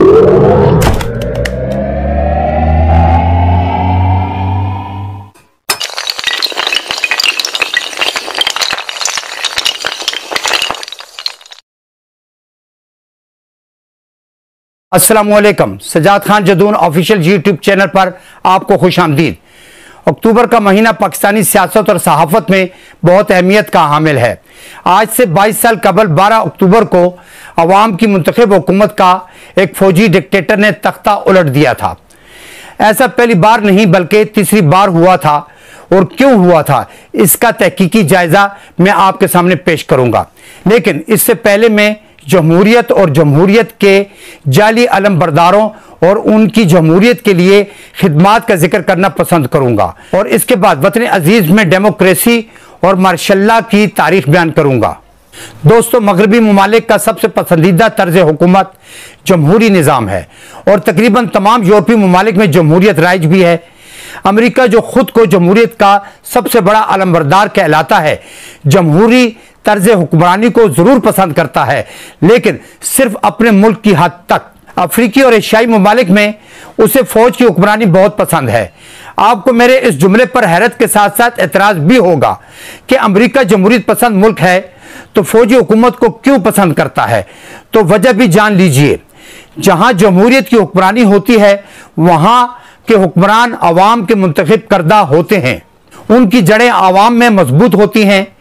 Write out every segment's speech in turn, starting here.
अस्सलामुअलैकुम। Sajjad Khan Jadoon official YouTube channel पर आपको खुश आमदीद। अक्टूबर का महीना पाकिस्तानी सियासत और सहाफत में बहुत अहमियत का हामिल है। आज से 22 साल कबल 12 अक्टूबर को अवाम की मुंतखब हुकूमत का एक फौजी डिक्टेटर ने तख्ता उलट दिया था। ऐसा पहली बार नहीं बल्कि तीसरी बार हुआ था, और क्यों हुआ था इसका तहकीकी जायजा मैं आपके सामने पेश करूंगा। लेकिन इससे पहले मैं जमहूरियत और जमहूरियत के जाली अलमबरदारों और उनकी जमहूरियत के लिए खिदमात का जिक्र करना पसंद करूंगा, और इसके बाद वतन अजीज में डेमोक्रेसी और मार्शल्ला की तारीख बयान करूंगा। दोस्तों, मगरबी ममालिक का सबसे पसंदीदा तर्ज हुकूमत जमहूरी निज़ाम है, और तकरीबन तमाम यूरोपीय ममालिक में जमहूरियत राइज भी है। अमेरिका, जो खुद को जमहूरियत का सबसे बड़ा अलमबरदार कहलाता है, जमहूरी तर्ज हुक्मरानी को जरूर पसंद करता है, लेकिन सिर्फ अपने मुल्क की हद तक। अफ्रीकी और एशियाई ममालिक में उसे फौज की हुक्मरानी बहुत पसंद है। आपको मेरे इस जुमले पर हैरत के साथ साथ एतराज भी होगा कि अमेरिका जमहूरियत पसंद मुल्क है तो फौजी हुकूमत को क्यों पसंद करता है। तो वजह भी जान लीजिए। जहां जमहूरियत की हुक्मरानी होती है वहां के हुक्मरान अवाम के मुंतखब करदा होते हैं, उनकी जड़ें अवाम में मजबूत होती हैं।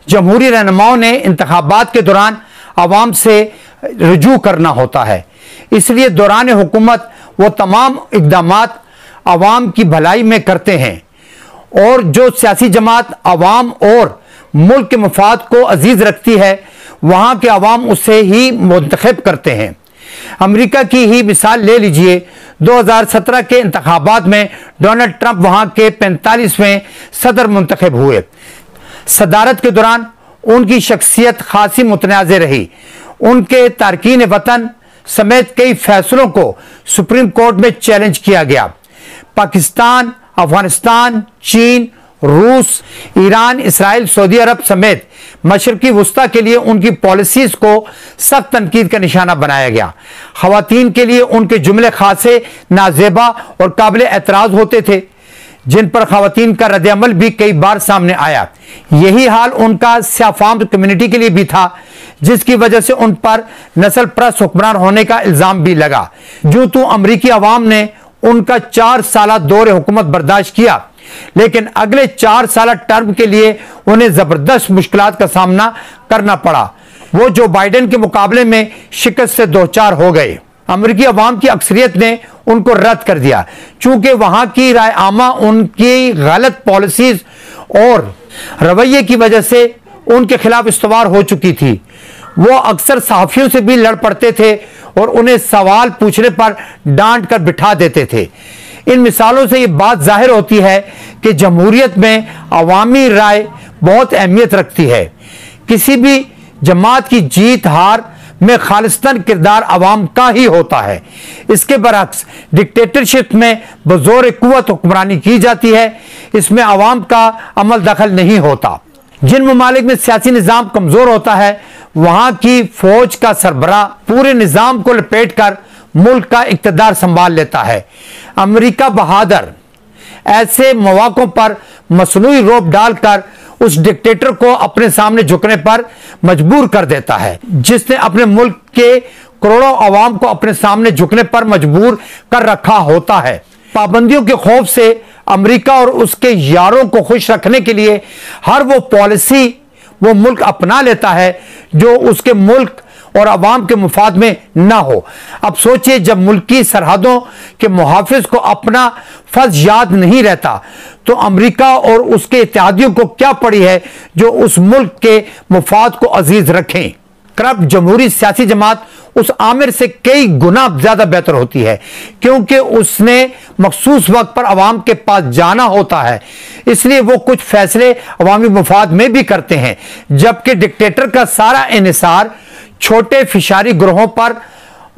जमहूरी रहनुमाओं ने इंतखाबात के दौरान अवाम से रजू करना होता है, इसलिए दौरान हुकूमत वो तमाम इक़दामात अवाम की भलाई में करते हैं, और जो सियासी जमात अवाम और मुल्क के मफाद को अजीज रखती है वहाँ के अवाम उसे ही मुंतखब करते हैं। अमेरिका की ही मिसाल ले लीजिए। 2017 के इंतखाबात में डोनाल्ड ट्रंप वहाँ के 45वें सदर मुंतखब हुए। सदारत के दौरान उनकी शख्सियत खासी मुतनाज़ रही। उनके तारकीन वतन समेत कई फैसलों को सुप्रीम कोर्ट में चैलेंज किया गया। पाकिस्तान, अफगानिस्तान, चीन, रूस, ईरान, इसराइल, सऊदी अरब समेत मशरकी वस्ता के लिए उनकी पॉलिसीज को सख्त तनकीद का निशाना बनाया गया। खवातीन के लिए उनके जुमले खासे नाजेबा और काबिल एतराज़ होते थे, जिन पर खवातीन का रद्द-ए-अमल भी कई बार सामने आया। यही हाल उनका स्याफाम कम्युनिटी के लिए भी था, जिसकी वजह से उन पर नस्ल परस्त हुक्मरान होने का इल्ज़ाम भी लगा। जो तो अमरीकी अवाम ने उनका 4 साल दौर हुकूमत बर्दाश्त किया, लेकिन अगले 4 साल टर्म के लिए उन्हें जबरदस्त मुश्किलात का सामना करना पड़ा। वो जो बाइडेन के मुकाबले में शिकस्त से दो चार हो गए। अमेरिकी अवाम की अक्सरियत ने उनको रद्द कर दिया, चूंकि वहां की राय आमा उनकी गलत पॉलिसीज और रवैये की वजह से उनके खिलाफ इस्तवार हो चुकी थी। वो अक्सर सहाफियों से भी लड़ पड़ते थे और उन्हें सवाल पूछने पर डांट कर बिठा देते थे। इन मिसालों से ये बात जाहिर होती है कि जमहूरियत में अवामी राय बहुत अहमियत रखती है। किसी भी जमात की जीत हार में खालिस्तान किरदार अवाम का ही होता है। इसके बरअक्स डिक्टेटरशिप में बज़ोर कुव्वत हुक्मरानी की जाती है, इसमें अवाम का अमल दखल नहीं होता। जिन ममालिक में सियासी निज़ाम कमज़ोर होता है वहाँ की फौज का सरबराह पूरे निज़ाम को लपेट कर मुल्क का इक़्तिदार संभाल लेता है। अमेरिका बहादुर ऐसे मौक़ों पर मसनूई रौब डालकर उस डिक्टेटर को अपने सामने झुकने पर मजबूर कर देता है, जिसने अपने मुल्क के करोड़ों अवाम को अपने सामने झुकने पर मजबूर कर रखा होता है। पाबंदियों के खौफ से अमेरिका और उसके यारों को खुश रखने के लिए हर वो पॉलिसी वो मुल्क अपना लेता है जो उसके मुल्क और अवाम के मुफाद में ना हो। अब सोचिए, जब मुल्की सरहदों के मुहाफिज को अपना फर्ज याद नहीं रहता तो अमेरिका और उसके इत्तेहादियों को क्या पड़ी है जो उस मुल्क के मुफाद को अजीज रखें। करप्ट जमहूरी सियासी जमात उस आमिर से कई गुना ज्यादा बेहतर होती है, क्योंकि उसने मखसूस वक्त पर अवाम के पास जाना होता है, इसलिए वो कुछ फैसले अवामी मुफाद में भी करते हैं। जबकि डिक्टेटर का सारा इन्हिसार छोटे फिशारी ग्रोहों पर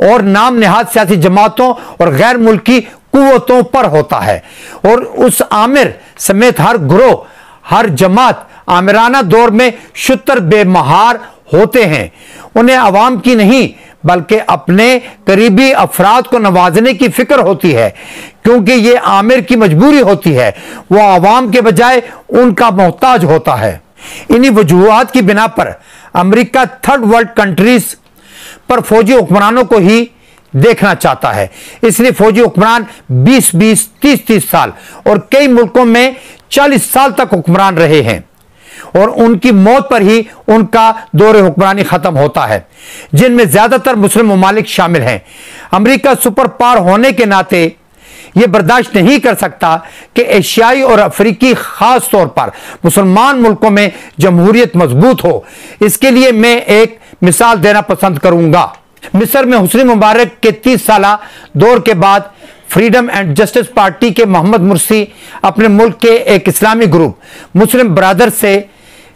और नाम नेहाद सियासी जमातों और गैर मुल्की कुव्वतों पर होता है, और उस आमिर समेत हर ग्रोह, हर जमात आमिराना दौर में शुतर बेमहार होते हैं। उन्हें अवाम की नहीं बल्कि अपने करीबी अफराद को नवाजने की फिक्र होती है, क्योंकि ये आमिर की मजबूरी होती है। वो आवाम के बजाय उनका मोहताज होता है। इन्हीं वजूहात की बिना पर अमेरिका थर्ड वर्ल्ड कंट्रीज पर फौजी हुक्मरानों को ही देखना चाहता है। इसलिए फौजी हुक्मरान 20-20, 30-30 साल और कई मुल्कों में 40 साल तक हुक्मरान रहे हैं और उनकी मौत पर ही उनका दौर हुक्मरानी खत्म होता है, जिनमें ज्यादातर मुस्लिम ममालिक शामिल हैं। अमेरिका सुपर पावर होने के नाते यह बर्दाश्त नहीं कर सकता कि एशियाई और अफ्रीकी खास तौर पर मुसलमान मुल्कों में जमहूरियत मजबूत हो। इसके लिए मैं एक मिसाल देना पसंद करूंगा। मिस्र में हुस्नी मुबारक के 30 साला दौर के बाद फ्रीडम एंड जस्टिस पार्टी के मोहम्मद मुर्सी अपने मुल्क के एक इस्लामी ग्रुप मुस्लिम ब्रदर्स से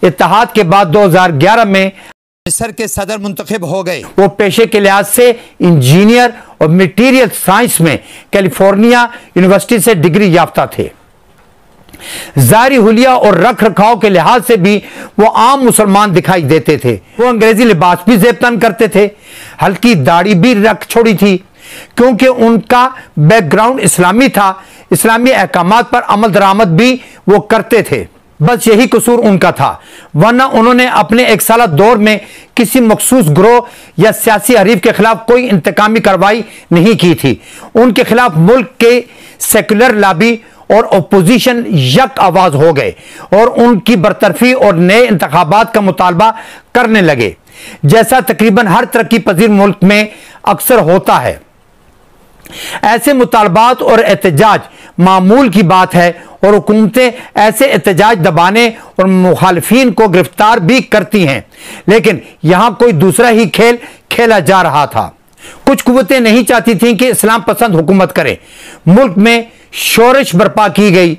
इत्तेहाद के बाद 2011 में मिस्र के सदर मुंतखब हो गए। वो पेशे के लिहाज से इंजीनियर और मटीरियल साइंस में कैलिफोर्निया यूनिवर्सिटी से डिग्री याफ्ता थे। जारी हुलिया और रख रखाव के लिहाज से भी वो आम मुसलमान दिखाई देते थे। वो अंग्रेजी लिबास भी ज़ेब-तन करते थे, हल्की दाढ़ी भी रख छोड़ी थी, क्योंकि उनका बैकग्राउंड इस्लामी था। इस्लामी अहकामात पर अमल दरामद भी वो करते थे। बस यही कसूर उनका था, वरना उन्होंने अपने एक साला दौर में किसी मखसूस ग्रोह या सियासी हरीफ के खिलाफ कोई इंतकामी कार्रवाई नहीं की थी। उनके खिलाफ मुल्क के सेकुलर लॉबी और ओपोजिशन यक आवाज हो गए और उनकी बरतरफी और नए इंतखाबात का मुतालबा करने लगे, जैसा तकरीबन हर तरक्की पजीर मुल्क में अक्सर होता है। ऐसे मुतालबात और एहतजाज मामूल की बात है और हुकूमतें ऐसे एहतजाज दबाने और मुखालिफिन को गिरफ्तार भी करती हैं, लेकिन यहां कोई दूसरा ही खेल खेला जा रहा था। कुछ कुव्वतें नहीं चाहती थीं कि इस्लाम पसंद हुकूमत करे। मुल्क में शोरश बर्पा की गई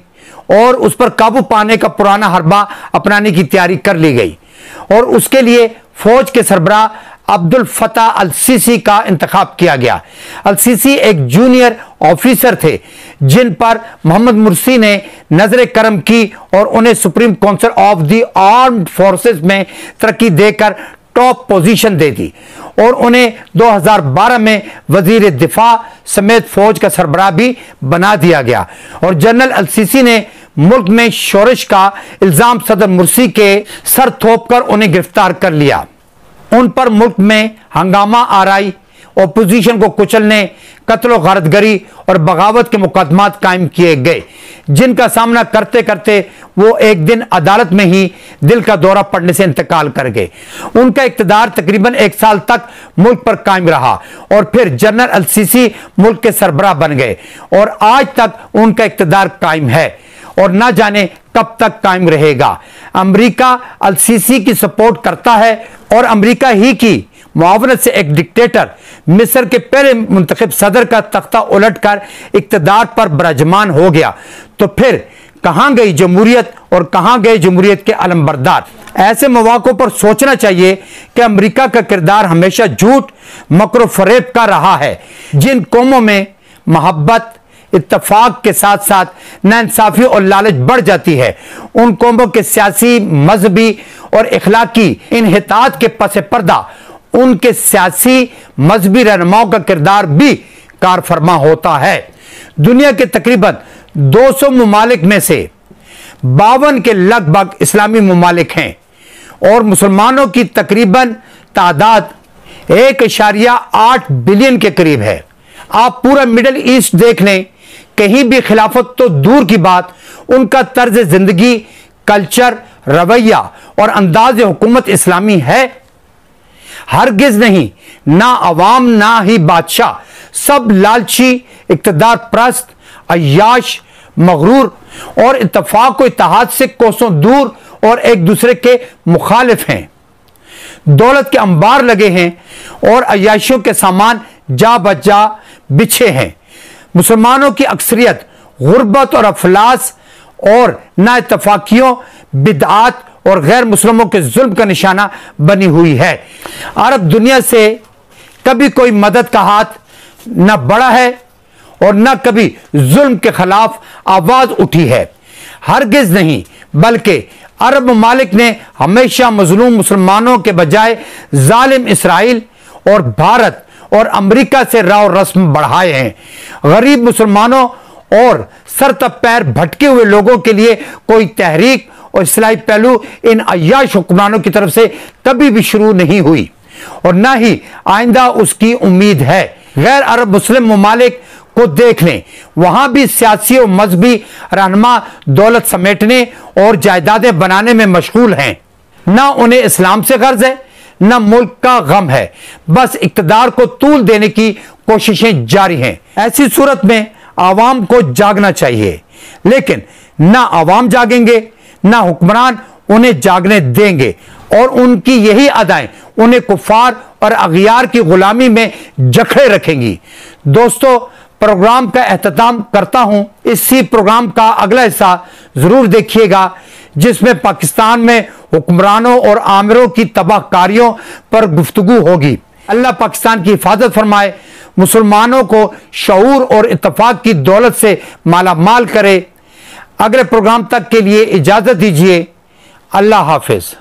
और उस पर काबू पाने का पुराना हरबा अपनाने की तैयारी कर ली गई और उसके लिए फौज के सरबराह अब्दुल फताह अल सीसी का इंतखाब किया गया। अल सीसी एक जूनियर ऑफिसर थे जिन पर मोहम्मद मुर्सी ने नजर करम की और उन्हें supreme council of the armed forces में तरक्की देकर टॉप पोजीशन दे दी और उन्हें 2012 में वजीर दिफा समेत फौज का सरबराह भी बना दिया गया। और जनरल अल सीसी ने मुल्क में शोरश का इल्जाम सदर मुर्सी के सर थोप कर उन्हें गिरफ्तार कर लिया। उन पर मुल्क में हंगामा आराई, ओपोजिशन को कुचलने, कत्ल गारतगरी और बगावत के मुकदमात कायम किए गए, जिनका सामना करते करते वो एक दिन अदालत में ही दिल का दौरा पड़ने से इंतकाल कर गए। उनका इक़्तिदार तकरीबन 1 साल तक मुल्क पर कायम रहा और फिर जनरल अल सीसी मुल्क के सरबराह बन गए और आज तक उनका इक़्तिदार कायम है और ना जाने कब तक कायम रहेगा। अमेरिका अल सीसी की सपोर्ट करता है और अमेरिका ही की मुआवनत से एक डिक्टेटर मिस्र के पहले मुंतखब सदर का तख्ता उलटकर इक़्तिदार पर बराजमान हो गया, तो फिर कहां गई जमहूरियत और कहां गए जमहूरियत के अलमबरदार। ऐसे मौक़ों पर सोचना चाहिए कि अमेरिका का किरदार हमेशा झूठ, मकर व फरेब का रहा है। जिन कौमों में मोहब्बत, इत्तफाक के साथ साथ नाइंसाफी और लालच बढ़ जाती है, उन कौमों के सियासी, मजहबी और इखलाकी इन्हितात के पस पर्दा उनके सियासी मजहबी रहनुमाओं का किरदार भी कारफरमा होता है। दुनिया के तकरीबन 200 ममालिक में से 52 के लगभग इस्लामी ममालिक हैं और मुसलमानों की तकरीबन तादाद 1.8 बिलियन के करीब है। आप पूरा मिडिल ईस्ट देख लें, कहीं भी खिलाफत तो दूर की बात, उनका तर्ज जिंदगी, कल्चर, रवैया और अंदाज हुकूमत इस्लामी है? हरगिज नहीं। ना अवाम ना ही बादशाह, सब लालची, इक्तदार प्रस्त, अय्याश, मगरूर और इत्तफाक व इत्तेहाद से कोसों दूर और एक दूसरे के मुखालिफ हैं। दौलत के अंबार लगे हैं और अय्याशियों के सामान जा बजा बिछे हैं। मुसलमानों की अक्सरियत गुर्बत और अफलास और ना इत्तफाकियों, बिदआत और गैर मुस्लिमों के जुल्म का निशाना बनी हुई है। अरब दुनिया से कभी कोई मदद का हाथ न बढ़ा है और न कभी जुल्म के खिलाफ आवाज उठी है। हरगिज नहीं, बल्कि अरब ममालिक ने हमेशा मजलूम मुसलमानों के बजाय जालिम इसराइल और भारत और अमेरिका से राव रस्म बढ़ाए हैं। गरीब मुसलमानों और सर तब पैर भटके हुए लोगों के लिए कोई तहरीक और इस्लाही पहलू इन अय्याश हुक्मरानों की तरफ से कभी भी शुरू नहीं हुई और न ही आइंदा उसकी उम्मीद है। गैर अरब मुस्लिम ममालिक को देख लें, वहां भी सियासी और मजहबी रहनुमा दौलत समेटने और जायदादें बनाने में मशगूल हैं। न उन्हें इस्लाम से गर्ज है, न मुल्क का गम है, बस इक्तदार को तूल देने की कोशिशें जारी हैं। ऐसी सूरत में आवाम को जागना चाहिए, लेकिन ना आवाम जागेंगे, ना हुक्मरान उन्हें जागने देंगे और उनकी यही अदाएं उन्हें कुफार और अगियार की गुलामी में जकड़े रखेंगी। दोस्तों, प्रोग्राम का एहतमाम करता हूं। इसी प्रोग्राम का अगला हिस्सा जरूर देखिएगा, जिसमें पाकिस्तान में हुक्मरानों और आमिरों की तबाहकारियों पर गुफ्तगू होगी। अल्लाह पाकिस्तान की हिफाजत फरमाए, मुसलमानों को शऊर और इत्तफाक की दौलत से माला माल करे। अगले प्रोग्राम तक के लिए इजाजत दीजिए। अल्लाह हाफिज।